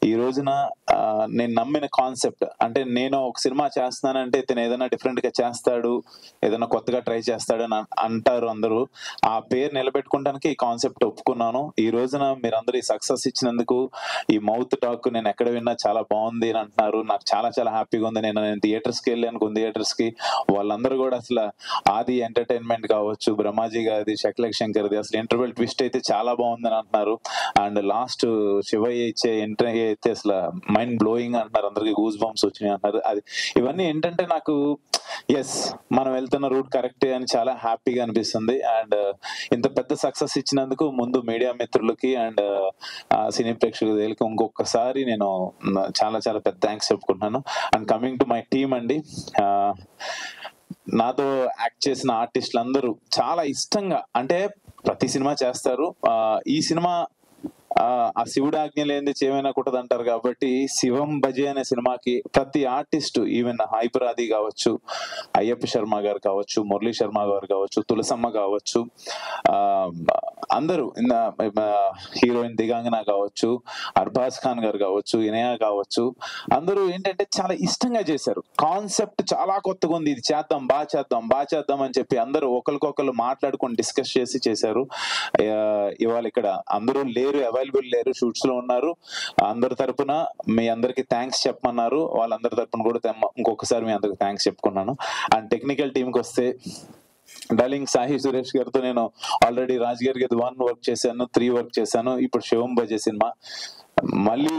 ఈ రోజున నేను నమ్మిన కాన్సెప్ట్ అంటే నేను ఒక సినిమా చేస్తున్నానంటే ఇతను ఏదైనా డిఫరెంట్ గా చేస్తాడు, ఏదైనా కొత్తగా ట్రై చేస్తాడు అని అంటారు అందరూ. ఆ పేరు నిలబెట్టుకోవడానికి ఈ కాన్సెప్ట్ ఒప్పుకున్నాను. ఈ రోజున మీరందరూ ఈ సక్సెస్ ఇచ్చినందుకు, ఈ మౌత్ టాక్ నేను ఎక్కడ విన్నా చాలా బాగుంది అని అంటున్నారు. నాకు చాలా చాలా హ్యాపీగా ఉంది. నేను థియేటర్స్ కి వెళ్ళాను, కొన్ని థియేటర్స్ కి. వాళ్ళందరూ కూడా అసలు ఆది ఎంటర్టైన్మెంట్ కావచ్చు, బ్రహ్మాజీ గారిది, శక్లక్ శంకర్ది అసలు ఇంటర్వెల్ ట్విస్ట్ అయితే చాలా బాగుందని అంటున్నారు. అండ్ లాస్ట్ శివయ్య ఇచ్చే ఎంట్రీ అయితే అసలు మైండ్ బ్లోయింగ్ అంటున్నారు. అందరికి గూస్ బంప్స్ వచ్చినాయి అంటారు. అది ఇవన్నీ ఏంటంటే నాకు ఎస్ మనం వెళ్తున్న రూట్ కరెక్టే అని చాలా హ్యాపీగా అనిపిస్తుంది. అండ్ ఇంత పెద్ద సక్సెస్ ఇచ్చినందుకు ముందు మీడియా మిత్రులకి అండ్ సినీ ప్రేక్షకులకి ఇంకొకసారి నేను చాలా చాలా పెద్ద థ్యాంక్స్ చెప్పుకుంటున్నాను. And coming to my team అండి, నాతో యాక్ట్ చేసిన ఆర్టిస్టులు అందరూ చాలా ఇష్టంగా, అంటే ప్రతి సినిమా చేస్తారు, ఈ సినిమా ఆ శివుడు ఆజ్ఞ లేనిది చేయమైనా కుట్టదు అంటారు కాబట్టి శివం భజే అనే సినిమాకి ప్రతి ఆర్టిస్ట్, ఈవెన్ హైపరాది కావచ్చు, అయ్యప్ప శర్మ గారు కావచ్చు, మురళీ శర్మ గారు కావచ్చు, తులసమ్మ కావచ్చు, అందరూ హీరోయిన్ దిగాంగన కావచ్చు, అర్బాజ్ ఖాన్ గారు కావచ్చు, ఇనయ కావచ్చు, అందరూ ఏంటంటే చాలా ఇష్టంగా చేశారు. కాన్సెప్ట్ చాలా కొత్తగా ఉంది, ఇది చేద్దాం, బాగా చేద్దాం అని చెప్పి అందరూ ఒకరికొకరు మాట్లాడుకొని డిస్కస్ చేసి చేశారు. ఇవాళ ఇక్కడ అందరూ లేరు, అవైలబుల్ లేరు, షూట్స్ లో ఉన్నారు. అందరి తరపున మీ అందరికి థ్యాంక్స్ చెప్పమన్నారు. వాళ్ళందరి తరపున కూడా ఇంకొకసారి మీ అందరికి థ్యాంక్స్ చెప్పుకున్నాను. అండ్ టెక్నికల్ టీమ్ కి వస్తే, డార్లింగ్ సాహి సురేష్ గారితో నేను ఆల్రెడీ రాజ్ గారి 1 వర్క్ చేశాను, 3 వర్క్ చేశాను. ఇప్పుడు శివం భజే సినిమా మళ్ళీ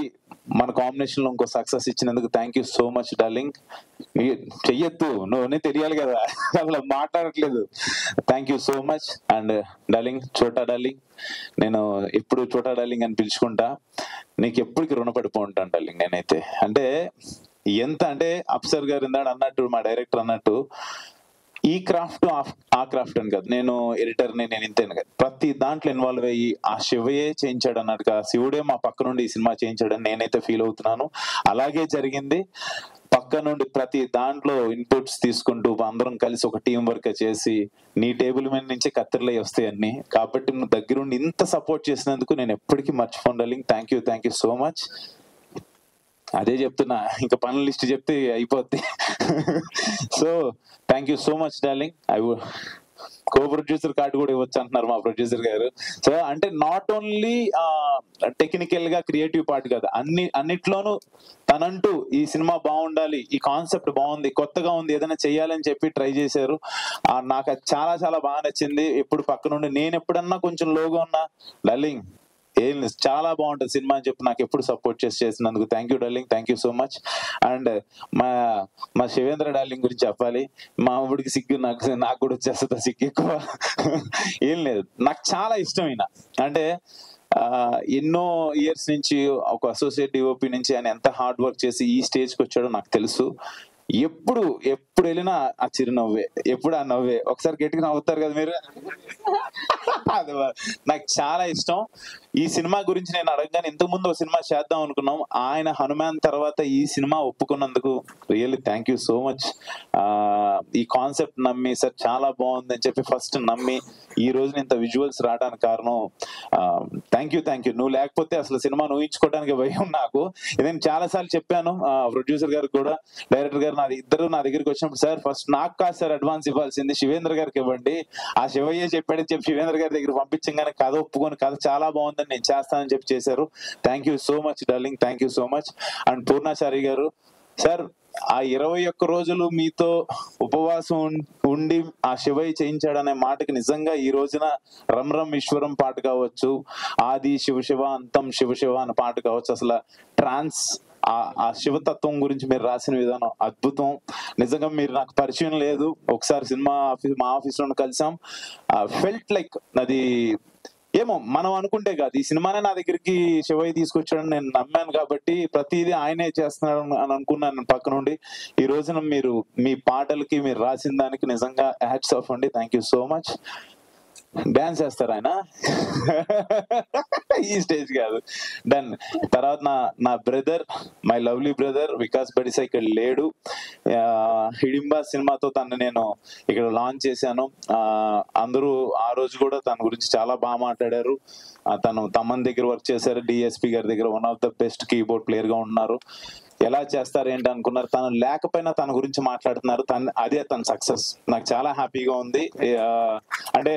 మన కాంబినేషన్ లో ఇంకో సక్సెస్ ఇచ్చినందుకు thank you so much darling. చెయ్యొద్దు, నువ్వు తెలియాలి కదా, అసలు మాట్లాడట్లేదు. Thank you so much. And darling, చోటా డార్లింగ్, నేను ఎప్పుడు చోటా డార్లింగ్ అని పిలుచుకుంటా. నీకు ఎప్పటికి రుణపడిపో ఉంటాను డార్లింగ్ నేనైతే. అంటే ఎంత అంటే అప్సర్ గారు ఇందాడు అన్నట్టు, మా డైరెక్టర్ అన్నట్టు, ఈ క్రాఫ్ట్ ఆ క్రాఫ్ట్ అని కాదు, నేను ఎడిటర్ని, నేను ఇంతేను కాదు, ప్రతి దాంట్లో ఇన్వాల్వ్ అయ్యి ఆ శివయే చేయించాడు అన్నట్టుగా, శివుడే మా పక్క నుండి ఈ సినిమా చేయించాడని నేనైతే ఫీల్ అవుతున్నాను. అలాగే జరిగింది. పక్క నుండి ప్రతి దాంట్లో ఇన్పుట్స్ తీసుకుంటూ అందరం కలిసి ఒక టీం వర్క్ చేసి నీ టేబుల్ మీద నుంచి కత్తిరలే వస్తాయి అన్ని. కాబట్టి నువ్వు దగ్గరుండి ఇంత సపోర్ట్ చేసినందుకు నేను ఎప్పటికీ మర్చిపోను darling. Thank you so much. అదే చెప్తున్నా, ఇంకా పనుల లిస్ట్ చెప్తే అయిపోద్ది. So thank you so much darling. Co producer card కూడా ఇవ్వచ్చు అంటున్నారు మా ప్రొడ్యూసర్ గారు. సో అంటే నాట్ ఓన్లీ టెక్నికల్ గా క్రియేటివ్ పార్ట్ కదా, అన్నిట్లోనూ తనంటూ ఈ సినిమా బాగుండాలి, ఈ కాన్సెప్ట్ బాగుంది, కొత్తగా ఉంది, ఏదైనా చెయ్యాలని చెప్పి ట్రై చేశారు. నాకు అది చాలా చాలా బాగా నచ్చింది. ఎప్పుడు పక్క నుండి నేను ఎప్పుడన్నా కొంచెం లోగా ఉన్నా, డార్లింగ్ ఏం చాలా బాగుంటుంది సినిమా అని చెప్పి నాకు ఎప్పుడు సపోర్ట్ చేసినందుకు thank you darling. Thank you so much. And మా శివేంద్ర డార్లింగ్ గురించి చెప్పాలి. మా ఊడికి సిగ్గు, నాకు కూడా వచ్చేస్తుంది సిగ్గు ఎక్కువ. ఏం లేదు, నాకు చాలా ఇష్టమైన, అంటే ఎన్నో ఇయర్స్ నుంచి ఒక అసోసియేట్ డిఓపి నుంచి ఆయన ఎంత హార్డ్ వర్క్ చేసి ఈ స్టేజ్కి వచ్చాడో నాకు తెలుసు. ఎప్పుడు వెళ్ళినా ఆ చిరునవ్వే, ఎప్పుడు ఆ నవ్వే. ఒకసారి గట్టిగా నవ్వుతారు కదా మీరు. అది నాకు చాలా ఇష్టం. ఈ సినిమా గురించి నేను అడగగానే, ఇంతకు ముందు ఒక సినిమా చేద్దాం అనుకున్నాం, ఆయన హనుమాన్ తర్వాత ఈ సినిమా ఒప్పుకున్నందుకు really thank you so much. ఈ కాన్సెప్ట్ నమ్మి సార్ చాలా బాగుంది అని చెప్పి ఫస్ట్ నమ్మి ఈ రోజు ఇంత విజువల్స్ రావడానికి కారణం థ్యాంక్ యూ. నువ్వు లేకపోతే అసలు సినిమా ఊహించుకోవడానికి భయం నాకు. నేను చాలా సార్లు చెప్పాను ప్రొడ్యూసర్ గారికి కూడా, డైరెక్టర్ గారు ఇద్దరు నా దగ్గరికి వచ్చినప్పుడు, సార్ ఫస్ట్ నాకు కాదు సార్ అడ్వాన్స్ ఇవ్వాల్సింది, శివేంద్ర గారికి ఇవ్వండి, ఆ శివయ్య చెప్పాడని చెప్పి శివేంద్ర గారి దగ్గర పంపించగానే కథ ఒప్పుకొని కథ చాలా బాగుందని నేను చేస్తానని చెప్పి చేశారు. Thank you so much darling. Thank you so much. And Purnachari గారు సార్, ఆ 21 రోజులు మీతో ఉపవాసం ఉండి ఆ శివయ్య చేయించాడనే మాటకి నిజంగా ఈ రోజున రమ్ రమ్ ఈశ్వరం పాట కావచ్చు, ఆది శివ అంతం శివ అనే పాట కావచ్చు, అసలు ట్రాన్స్ ఆ శివతత్వం గురించి మీరు రాసిన విధానం అద్భుతం. నిజంగా మీరు నాకు పరిచయం లేదు, ఒకసారి మా ఆఫీస్ లో కలిసాం. ఫెల్ట్ లైక్ అది ఏమో మనం అనుకుంటే కాదు, ఈ సినిమానే నా దగ్గరికి శివయ్య తీసుకొచ్చాడని నేను నమ్మాను కాబట్టి ప్రతిదీ ఆయనే చేస్తున్నాడు అని అనుకున్నాను పక్క నుండి. ఈ రోజున మీరు మీ పాటలకి మీరు రాసిన దానికి నిజంగా హ్యాట్స్ ఆఫ్ అండి. Thank you so much. Dance చేస్తారు ఆయన. ఈ స్టేజ్ కాదు. డన్. తర్వాత నా brother, my lovely brother Vikas Badisa ఇక్కడ లేడు. హిడింబా సినిమాతో తను నేను ఇక్కడ లాంచ్ చేశాను. అందరూ ఆ రోజు కూడా తన గురించి చాలా బాగా మాట్లాడారు. తను తమన్ దగ్గర వర్క్ చేశారు, డిఎస్పి గారి దగ్గర one of the best keyboard player గా ఉన్నారు. ఎలా చేస్తారు ఏంటి అనుకున్నారు, తను లేకపోయినా తన గురించి మాట్లాడుతున్నారు. అదే తన సక్సెస్. నాకు చాలా హ్యాపీగా ఉంది. అంటే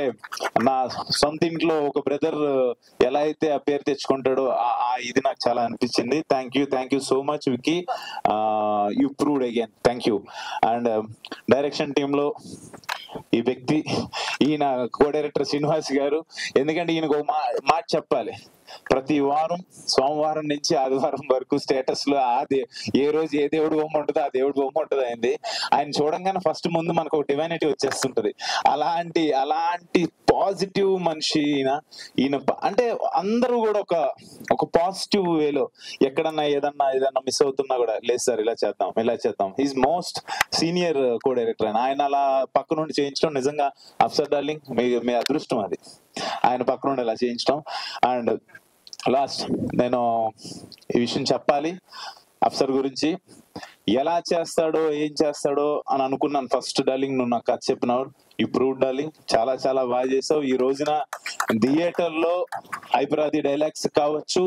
నా సొంత ఇంట్లో ఒక బ్రదర్ ఎలా అయితే ఆ పేరు తెచ్చుకుంటాడో ఇది నాకు చాలా అనిపించింది. Thank you so much Vicky. You proved again. Thank you. And direction team లో ఈ వ్యక్తి, ఈయన కో డైరెక్టర్ శ్రీనివాస్ గారు. ఎందుకంటే ఈయనకు ఒక మాట చెప్పాలి. ప్రతి వారం సోమవారం నుంచి ఆదివారం వరకు స్టేటస్ లో ఏ రోజు ఏ దేవుడు బొమ్మ ఉంటుందో ఆ దేవుడు బొమ్మ ఉంటుంది అయింది. ఆయన చూడంగానే ఫస్ట్ ముందు మనకు ఒక డివైనిటీ వచ్చేస్తుంటది. అలాంటి పాజిటివ్ మనిషి ఈయన. అంటే అందరూ కూడా ఒక పాజిటివ్ వేలో ఎక్కడన్నా ఏదన్నా మిస్ అవుతున్నా కూడా లేదు సార్ ఇలా చేద్దాం. Is most senior co director. ఆయన అలా పక్క నుండి చేయించడం నిజంగా అఫ్సర్ డార్లింగ్ మీ అదృష్టం. అది ఆయన పక్క నుండి ఇలా చేయించడం. అండ్ లాస్ట్ నేను ఈ విషయం చెప్పాలి అఫ్సర్ గురించి. ఎలా చేస్తాడో ఏం చేస్తాడో అని అనుకున్నాను ఫస్ట్. డార్లింగ్ నువ్వు నాకు కథ చెప్పినావు. ఈ ప్రూవ్ డార్లింగ్, చాలా చాలా బాగా చేసావు. ఈ రోజున థియేటర్ లో హైపరాది డైలాగ్స్ కావచ్చు,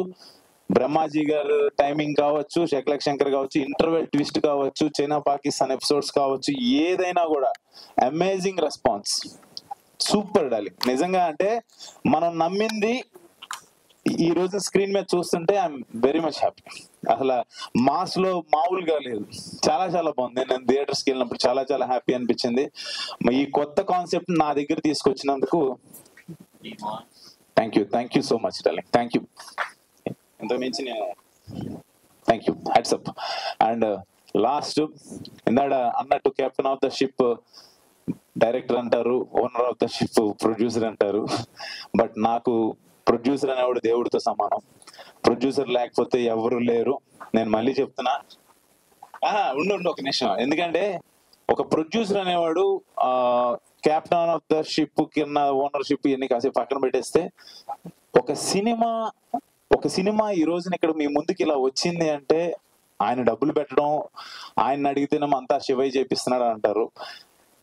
బ్రహ్మాజీ గారు టైమింగ్ కావచ్చు, శకలక్ శంకర్ కావచ్చు, ఇంటర్వెల్ ట్విస్ట్ కావచ్చు, చైనా పాకిస్తాన్ ఎపిసోడ్స్ కావచ్చు, ఏదైనా కూడా అమేజింగ్ రెస్పాన్స్. Super darling. నిజంగా అంటే మనం నమ్మింది ఈ రోజు స్క్రీన్ మీద చూస్తుంటే ఐఎమ్ వెరీ మచ్ హ్యాపీ. అసలు మాస్ లో మామూలుగా లేదు, చాలా చాలా బాగుంది. నేను థియేటర్స్కి వెళ్ళినప్పుడు చాలా చాలా హ్యాపీ అనిపించింది. ఈ కొత్త కాన్సెప్ట్ నా దగ్గర తీసుకొచ్చినందుకు thank you so much darling. Thank you. ఇంత మించి నేను thank you. Hats up. And last ఇందాడ అన్నట్టు captain of the ship director అంటారు, owner of the ship producer అంటారు. బట్ నాకు ప్రొడ్యూసర్ అనేవాడు దేవుడితో సమానం. ప్రొడ్యూసర్ లేకపోతే ఎవరు లేరు. నేను మళ్ళీ చెప్తున్నా, ఉండు ఒక నిమిషం. ఎందుకంటే ఒక ప్రొడ్యూసర్ అనేవాడు కెప్టెన్ ఆఫ్ ద షిప్ కింద ఓనర్షిప్ ఇవన్నీ కాసేపు పక్కన పెట్టేస్తే, ఒక సినిమా ఈ రోజున ఇక్కడ మీ ముందుకి ఇలా వచ్చింది అంటే ఆయన డబ్బులు పెట్టడం, ఆయన అడిగితేనేమో అంతా శివయ్య చేపిస్తున్నాడు అంటారు.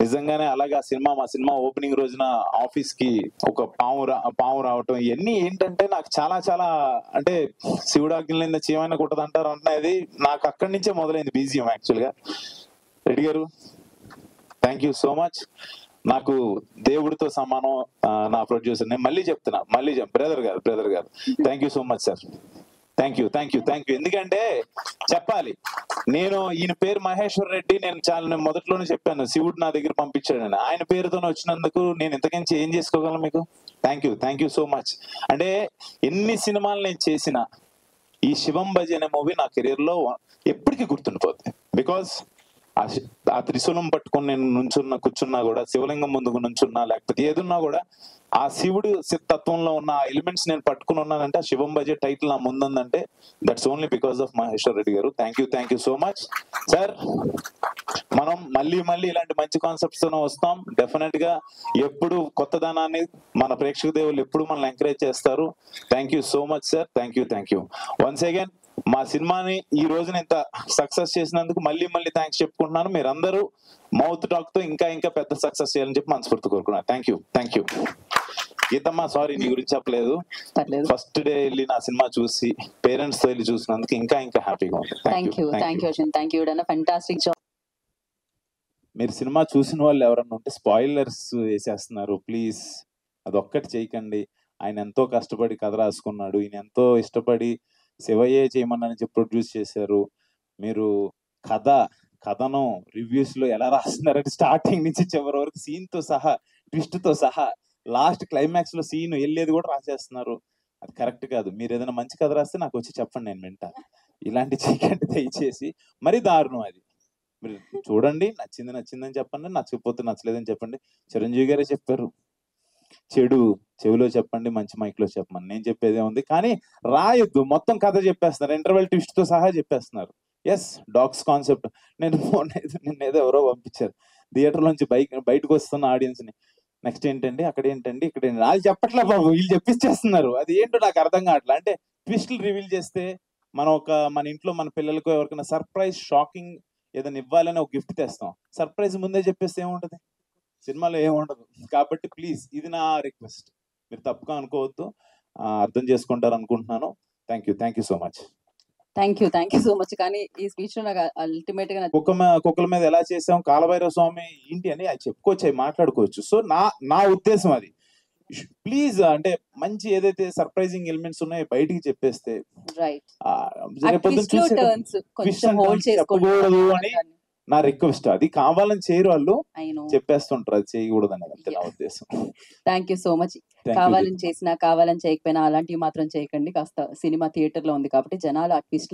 నిజంగానే అలాగే మా సినిమా ఓపెనింగ్ రోజున ఆఫీస్ కి ఒక పాము రావటం, ఇవన్నీ ఏంటంటే నాకు చాలా చాలా అంటే శివుడాజ్ఞ చీమైన కుట్టదు అంటారు అనేది నాకు అక్కడి నుంచే మొదలైంది బీజియం యాక్చువల్ గా. Reddy garu thank you so much. నాకు దేవుడితో సమానం నా ప్రొడ్యూసర్. నేను మళ్ళీ చెప్తున్నా, బ్రదర్ గారు thank you so much sir. Thank you. ఎందుకంటే చెప్పాలి, నేను ఈయన పేరు మహేశ్వర్ రెడ్డి. నేను మొదట్లోనే చెప్పాను శివుడు నా దగ్గర పంపించాడని. ఆయన పేరుతోనే వచ్చినందుకు నేను ఇంతకించి ఏం చేసుకోగలను మీకు. Thank you so much. అంటే ఎన్ని సినిమాలు నేను చేసినా ఈ శివం భజ అనే మూవీ నా కెరీర్ లో ఎప్పటికీ గుర్తుండిపోతుంది. బికాస్ ఆ త్రిశూలం పట్టుకొని నేను కూర్చున్నా కూడా, శివలింగం ముందుకు నుంచున్నా, లేకపోతే ఏదున్నా కూడా ఆ శివుడు తత్వంలో ఉన్న ఆ ఎలిమెంట్స్ నేను పట్టుకుని ఉన్నానంటే, ఆ శివం భజ టైటిల్ నా ముందుందంటే that's only because of Maheshwar Reddy garu. Thank you so much sir. మనం మళ్ళీ ఇలాంటి మంచి కాన్సెప్ట్స్ తోనే వస్తాం. డెఫినెట్ గా ఎప్పుడు కొత్తదనాన్ని మన ప్రేక్షక దేవులు ఎప్పుడు మనల్ని ఎంకరేజ్ చేస్తారు. Thank you so much sir. Thank you once again. మా సినిమాని ఈ రోజున ఇంత సక్సెస్ చేసినందుకు మళ్ళీ థ్యాంక్స్ చెప్పుకుంటున్నాను. మీరందరూ మౌత్ టాక్ తో ఇంకా పెద్ద సక్సెస్ చేయాలని చెప్పి మనస్ఫూర్తి కోరుకున్నాను. Thank you. గీతమ్మ సారీ, నీ గురించి చెప్పలేదు. ఫస్ట్ డే వెళ్ళి నా సినిమా చూసి పేరెంట్స్ తో వెళ్ళి చూసినందుకు ఇంకా హ్యాపీగా ఉంది. Thank you. Fantastic job. మీరు సినిమా చూసిన వాళ్ళు ఎవరన్నా ఉంటే స్పాయిలర్స్ వేసేస్తున్నారు, ప్లీజ్ అదొక్కటి చేయకండి. ఆయన ఎంతో కష్టపడి కథ రాసుకున్నాడు, ఈయన ఎంతో ఇష్టపడి శివయ్య చేయమని చెప్పి ప్రొడ్యూస్ చేశారు. మీరు కథను రివ్యూస్ లో ఎలా రాస్తున్నారంటే స్టార్టింగ్ నుంచి చివరి వరకు సీన్ తో సహా, ట్విస్ట్ తో సహా, లాస్ట్ క్లైమాక్స్ లో సీన్ వెళ్ళేది కూడా రాసేస్తున్నారు. అది కరెక్ట్ కాదు. మీరు ఏదైనా మంచి కథ రాస్తే నాకు వచ్చి చెప్పండి, నేను వింటా. ఇలాంటి చేయకండి దయచేసి. మరీ దారుణం అది. మీరు చూడండి, నచ్చిందని చెప్పండి, నచ్చకపోతే నచ్చలేదని చెప్పండి. చిరంజీవి గారే చెప్పారు, చెడు చెవిలో చెప్పండి, మంచి మైక్ లో చెప్పమని. నేను చెప్పేదే ఉంది, కానీ రాయొద్దు. మొత్తం కథ చెప్పేస్తున్నారు, ఇంటర్వెల్ ట్విస్ట్ తో సహా చెప్పేస్తున్నారు. Yes, dogs concept. నిన్నేదో ఎవరో పంపించారు థియేటర్ నుంచి బయటకు వస్తున్న ఆడియన్స్ ని, నెక్స్ట్ ఏంటండి, అక్కడ ఏంటండి, ఇక్కడ ఏంటండి, వాళ్ళు చెప్పట్లే బాబు, వీళ్ళు చెప్పిచ్చేస్తున్నారు. అది ఏంటో నాకు అర్థం కావట్లే. అంటే ట్విస్టులు రివీల్ చేస్తే మనం మన ఇంట్లో మన పిల్లలకో ఎవరికైనా సర్ప్రైజ్ షాకింగ్ ఏదైనా ఇవ్వాలని ఒక గిఫ్ట్ తెస్తాం. సర్ప్రైజ్ ముందే చెప్పేస్తే ఏముంటది, సినిమాలో ఏముండదు. కాబట్టి ప్లీజ్ ఇది నా రిక్వెస్ట్, మీరు తప్పుగా అనుకోవద్దు, అర్థం చేసుకుంటారు అనుకుంటున్నాను. Thank you so much. Thank you so much. కానీ ఈ స్పీచ్ లో నాకు అల్టిమేట్ గా కుక్కల మీద ఎలా చేసాం, కాలభైరవ స్వామి ఏంటి అని అది చెప్పుకోవచ్చు, అవి మాట్లాడుకోవచ్చు. సో నా ఉద్దేశం అది. ప్లీజ్ అంటే మంచి ఏదైతే సర్ప్రైజింగ్ ఎలిమెంట్స్ ఉన్నాయో బయటికి చెప్పేస్తే రైట్ రేపొద్దున చెప్పకూడదు అని నా రిక్వెస్ట్. అది కావాలని చేయరు వాళ్ళు, చెప్పేస్తుంటారు, అది చేయకూడదు అనేది అంతే నా ఉద్దేశం. Thank you so much. కావాలని చేసినా కావాలని చేయకపోయినా అలాంటివి మాత్రం చేయకండి. కాస్త సినిమా థియేటర్ లో ఉంది కాబట్టి జనాలు ఆ ట్విస్ట్